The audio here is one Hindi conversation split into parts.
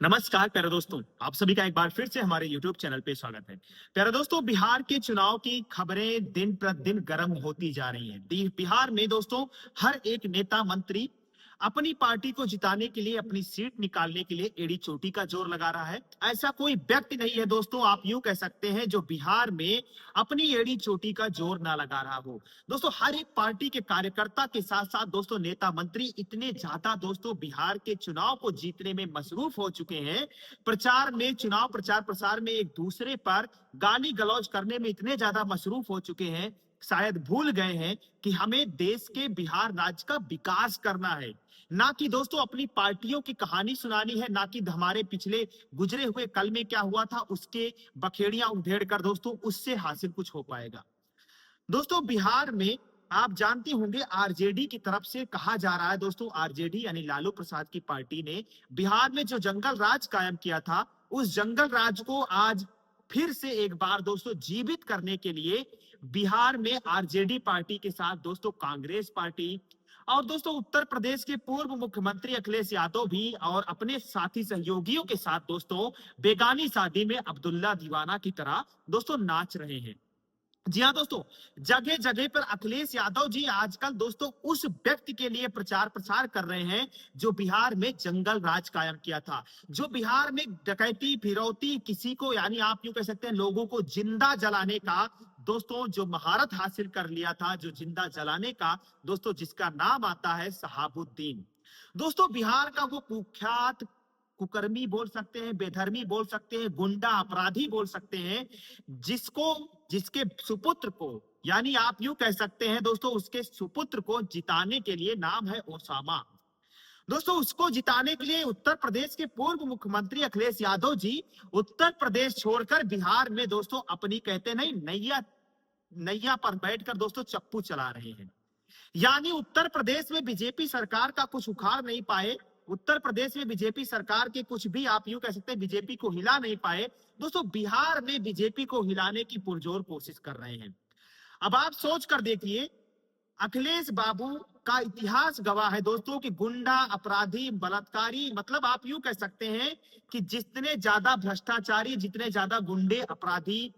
नमस्कार प्यारे दोस्तों, आप सभी का एक बार फिर से हमारे YouTube चैनल पे स्वागत है। प्यारे दोस्तों, बिहार के चुनाव की खबरें दिन प्रतिदिन गर्म होती जा रही हैं। बिहार में दोस्तों हर एक नेता मंत्री अपनी पार्टी को जिताने के लिए, अपनी सीट निकालने के लिए एड़ी चोटी का जोर लगा रहा है। ऐसा कोई व्यक्ति नहीं है दोस्तों, आप यूं कह सकते हैं, जो बिहार में अपनी एड़ी चोटी का जोर ना लगा रहा हो। दोस्तों हर एक पार्टी के कार्यकर्ता के साथ साथ दोस्तों नेता मंत्री इतने ज्यादा दोस्तों बिहार के चुनाव को जीतने में मसरूफ हो चुके हैं, प्रचार में, चुनाव प्रचार प्रसार में एक दूसरे पर गाली गलौज करने में इतने ज्यादा मसरूफ हो चुके हैं, शायद भूल गए हैं कि हमें देश के बिहार राज्य का विकास करना है, ना कि दोस्तों अपनी पार्टियों की कहानी सुनानी है, ना कि हमारे पिछले गुजरे हुए कल में क्या हुआ था उसके बखेड़ियां उधेड़ कर दोस्तों उससे हासिल कुछ हो पाएगा। दोस्तों बिहार में आप जानते होंगे आरजेडी की तरफ से कहा जा रहा है, दोस्तों आरजेडी यानी लालू प्रसाद की पार्टी ने बिहार में जो जंगल राज कायम किया था, उस जंगल राज को आज फिर से एक बार दोस्तों जीवित करने के लिए बिहार में आरजेडी पार्टी के साथ दोस्तों कांग्रेस पार्टी और दोस्तों उत्तर प्रदेश के पूर्व मुख्यमंत्री अखिलेश यादव भी और अपने साथी सहयोगियों के साथ दोस्तों बेगानी शादी में अब्दुल्ला दीवाना की तरह दोस्तों नाच रहे हैं। जी हाँ दोस्तों, जगह जगह पर अखिलेश यादव जी आजकल दोस्तों उस व्यक्ति के लिए प्रचार प्रसार कर रहे हैं जो बिहार में जंगल राज कायम किया था, जो बिहार में डकैती फिरौती किसी को यानी आप यूं कह सकते हैं लोगों को जिंदा जलाने का दोस्तों जो महारत हासिल कर लिया था, जो जिंदा जलाने का दोस्तों जिसका नाम आता है शहाबुद्दीन। दोस्तों बिहार का वो कुख्यात कुकर्मी बोल सकते हैं, बेधर्मी बोल सकते हैं, गुंडा अपराधी बोल सकते हैं, जिसको जिसके सुपुत्र को यानी आप यूं कह सकते हैं दोस्तों उसके सुपुत्र को जिताने के लिए नाम है ओसामा। दोस्तों उसको जिताने के लिए उत्तर प्रदेश के पूर्व मुख्यमंत्री अखिलेश यादव जी उत्तर प्रदेश छोड़कर बिहार में दोस्तों अपनी कहते नहीं नैया नैया पर बैठकर दोस्तों चप्पू चला रहे हैं। यानी उत्तर प्रदेश में बीजेपी सरकार का कुछ उखाड़ नहीं पाए, उत्तर प्रदेश में बीजेपी सरकार के कुछ भी आप यूं कह सकते हैं बीजेपी को हिला नहीं पाए, दोस्तों बिहार में बीजेपी को हिलाने की पुरजोर कोशिश कर रहे हैं। अब आप सोच कर देखिए, अखिलेश बाबू का इतिहास गवाह है दोस्तों कि गुंडा अपराधी बलात्कारी, मतलब आप यूं कह सकते हैं कि जितने ज्यादा भ्रष्टाचारी, जितने ज्यादा गुंडे अपराधी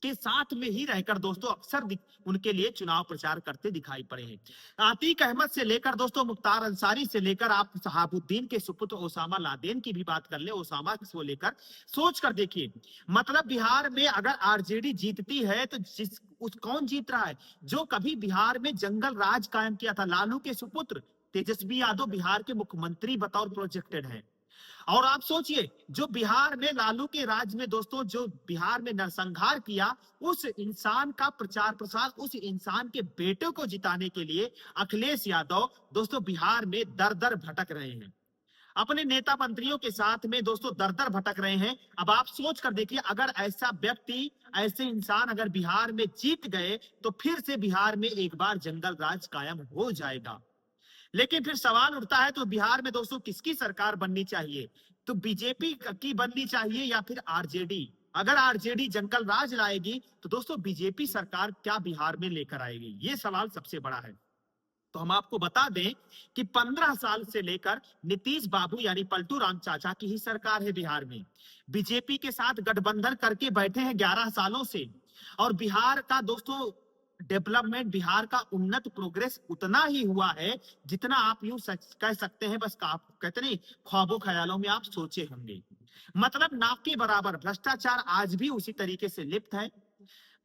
के साथ में ही रहकर दोस्तों अक्सर उनके लिए चुनाव प्रचार करते दिखाई पड़े हैं। आतीक अहमद से लेकर दोस्तों मुख्तार अंसारी से लेकर आप शहाबुद्दीन के सुपुत्र ओसामा लादेन की भी बात कर ले, ओसामा को लेकर सोच कर देखिए, मतलब बिहार में अगर आरजेडी जीतती है तो कौन जीत रहा है? जो कभी बिहार में जंगल राज कायम किया था, लालू के सुपुत्र तेजस्वी यादव बिहार के मुख्यमंत्री बतौर प्रोजेक्टेड है। और आप सोचिए जो बिहार में लालू के राज में दोस्तों जो बिहार में नरसंहार किया, उस इंसान का प्रचार प्रसार, उस इंसान के बेटे को जिताने के लिए अखिलेश यादव दोस्तों बिहार में दर दर भटक रहे हैं, अपने नेता मंत्रियों के साथ में दोस्तों दर दर भटक रहे हैं। अब आप सोच कर देखिए, अगर ऐसा व्यक्ति, ऐसे इंसान अगर बिहार में जीत गए तो फिर से बिहार में एक बार जंगल राज कायम हो जाएगा। लेकिन फिर सवाल उठता है, तो बिहार में दोस्तों किसकी सरकार बननी चाहिए? तो बीजेपी की बननी चाहिए या फिर आरजेडी? अगर आरजेडी जंगल राज लाएगी तो दोस्तों बीजेपी सरकार क्या बिहार में लेकर आएगी? ये सवाल सबसे बड़ा है। तो हम आपको बता दें कि 15 साल से लेकर नीतीश बाबू यानी पलटू राम चाचा की ही सरकार है बिहार में। बीजेपी के साथ गठबंधन करके बैठे हैं 11 सालों से, और बिहार का दोस्तों डेवलपमेंट, बिहार का उन्नत प्रोग्रेस उतना ही हुआ है जितना आप यूं कह सकते हैं, बस आप कहते नहीं ख्वाबों ख्यालों में आप सोचे होंगे। मतलब ना के बराबर भ्रष्टाचार आज भी उसी तरीके से लिप्त है।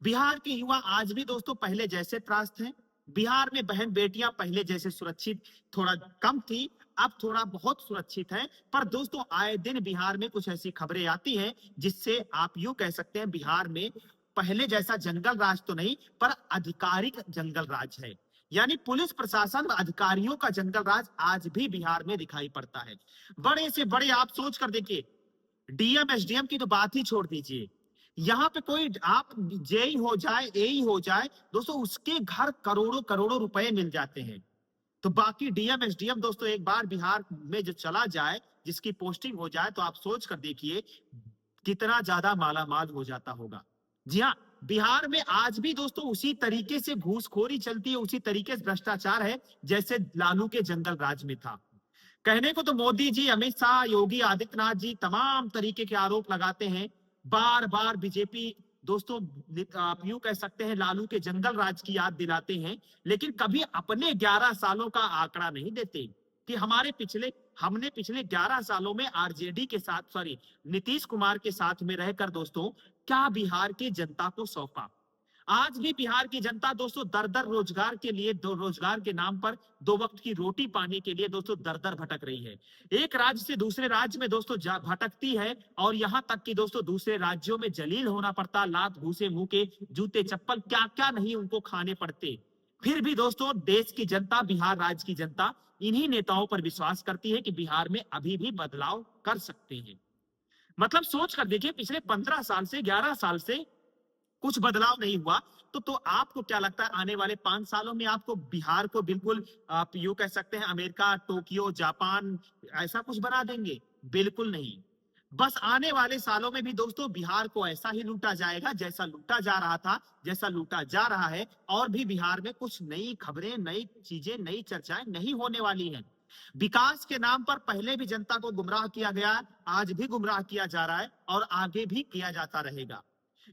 बिहार के युवा आज भी दोस्तों पहले जैसे त्रास्त हैं। बिहार में बहन बेटियां पहले जैसे सुरक्षित थोड़ा कम थी, अब थोड़ा बहुत सुरक्षित है। पर दोस्तों आए दिन बिहार में कुछ ऐसी खबरें आती हैं जिससे आप यूं कह सकते हैं बिहार में पहले जैसा जंगल राज तो नहीं, पर आधिकारिक जंगल राज है। यानी पुलिस प्रशासन व अधिकारियों का जंगल राज आज भी बिहार में दिखाई पड़ता है। बड़े से बड़े आप सोच कर देखिए, डीएम एसडीएम की तो बात ही छोड़ दीजिए, यहाँ पे कोई आप जेई हो जाए, एई हो जाए दोस्तों, उसके घर करोड़ों करोड़ों रुपए मिल जाते हैं। तो बाकी डीएम एसडीएम दोस्तों एक बार बिहार में जो चला जाए, जिसकी पोस्टिंग हो जाए, तो आप सोच कर देखिए कितना ज्यादा मालामाल हो जाता होगा। जी हाँ, बिहार में आज भी दोस्तों उसी तरीके से घूसखोरी चलती है, उसी तरीके से भ्रष्टाचार है जैसे लालू के जंगल राज में था। कहने को तो मोदी जी, अमित शाह, योगी आदित्यनाथ जी तमाम तरीके के आरोप लगाते हैं। बार बार बीजेपी दोस्तों, आप यूं कह सकते हैं लालू के जंगल राज की याद दिलाते हैं, लेकिन कभी अपने 11 सालों का आंकड़ा नहीं देते कि हमने पिछले 11 सालों में आरजेडी के साथ, सॉरी, नीतीश कुमार के साथ में रहकर दोस्तों क्या बिहार की जनता को सौंपा। आज भी बिहार की जनता दोस्तों दर दर रोजगार के लिए, दो रोजगार के नाम पर दो वक्त की रोटी पाने के लिए दोस्तों दर दर भटक रही है। एक राज्य से दूसरे राज्य में दोस्तों भटकती है, और यहां तक कि दोस्तों दूसरे राज्यों में जलील होना पड़ता, लात घूसे मुंह के, जूते चप्पल क्या क्या नहीं उनको खाने पड़ते। फिर भी दोस्तों देश की जनता, बिहार राज्य की जनता इन्हीं नेताओं पर विश्वास करती है कि बिहार में अभी भी बदलाव कर सकते हैं। मतलब सोच कर देखिए, पिछले 15 साल से, 11 साल से कुछ बदलाव नहीं हुआ, तो आपको क्या लगता है आने वाले 5 सालों में आपको बिहार को बिल्कुल, आप यूं कह सकते हैं अमेरिका, टोक्यो, जापान ऐसा कुछ बना देंगे? बिल्कुल नहीं। बस आने वाले सालों में भी दोस्तों बिहार को ऐसा ही लूटा जाएगा जैसा लूटा जा रहा था, जैसा लूटा जा रहा है। और भी बिहार में कुछ नई खबरें, नई चीजें, नई चर्चाएं नहीं होने वाली हैं। विकास के नाम पर पहले भी जनता को गुमराह किया गया, आज भी गुमराह किया जा रहा है और आगे भी किया जाता रहेगा।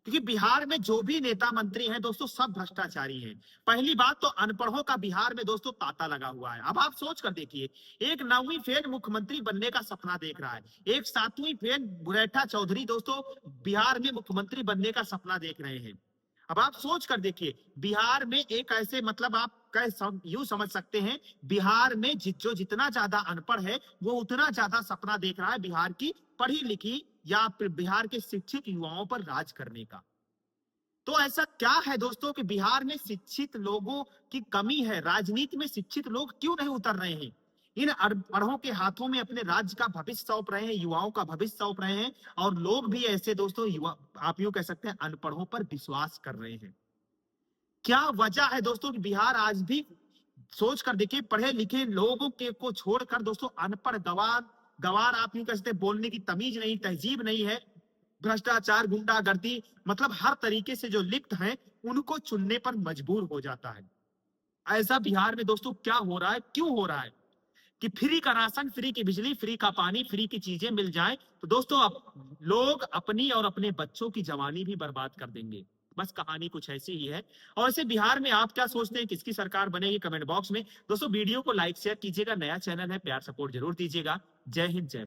क्योंकि बिहार में जो भी नेता मंत्री हैं दोस्तों सब भ्रष्टाचारी हैं। पहली बात तो अनपढ़ों का बिहार में दोस्तों तांता लगा हुआ है। अब आप सोच कर देखिए, एक 9वीं फेल मुख्यमंत्री बनने का सपना देख रहा है, एक 7वीं फेल बुरेठा चौधरी दोस्तों बिहार में मुख्यमंत्री बनने का सपना देख रहे हैं। अब आप सोच कर देखिए, बिहार में एक ऐसे, मतलब आप यूं समझ सकते हैं, बिहार में जो जितना ज्यादा अनपढ़ है वो उतना ज्यादा सपना देख रहा है बिहार की पढ़ी लिखी या फिर बिहार के शिक्षित युवाओं पर राज करने का। तो ऐसा क्या है दोस्तों कि बिहार में शिक्षित लोगों की कमी है? राजनीति में शिक्षित लोग क्यों नहीं उतर रहे हैं? इन अनपढ़ों के हाथों में अपने राज्य का भविष्य सौंप रहे हैं, युवाओं का भविष्य सौंप रहे हैं, और लोग भी ऐसे दोस्तों, युवा आप यूं कह सकते हैं अनपढ़ों पर विश्वास कर रहे हैं। क्या वजह है दोस्तों कि बिहार आज भी, सोच कर देखिए, पढ़े लिखे लोगों के को छोड़कर दोस्तों अनपढ़ गवार गवार आप यूं कह सकते हैं, बोलने की तमीज नहीं, तहजीब नहीं है, भ्रष्टाचार, गुंडागर्दी, मतलब हर तरीके से जो लिप्त हैं उनको चुनने पर मजबूर हो जाता है। ऐसा बिहार में दोस्तों क्या हो रहा है, क्यों हो रहा है कि फ्री का राशन, फ्री की बिजली, फ्री का पानी, फ्री की चीजें मिल जाए तो दोस्तों अब लोग अपनी और अपने बच्चों की जवानी भी बर्बाद कर देंगे। बस कहानी कुछ ऐसी ही है। और ऐसे बिहार में आप क्या सोचते हैं, किसकी सरकार बनेगी? कमेंट बॉक्स में दोस्तों वीडियो को लाइक शेयर कीजिएगा, नया चैनल है, प्यार सपोर्ट जरूर दीजिएगा। जय हिंद, जय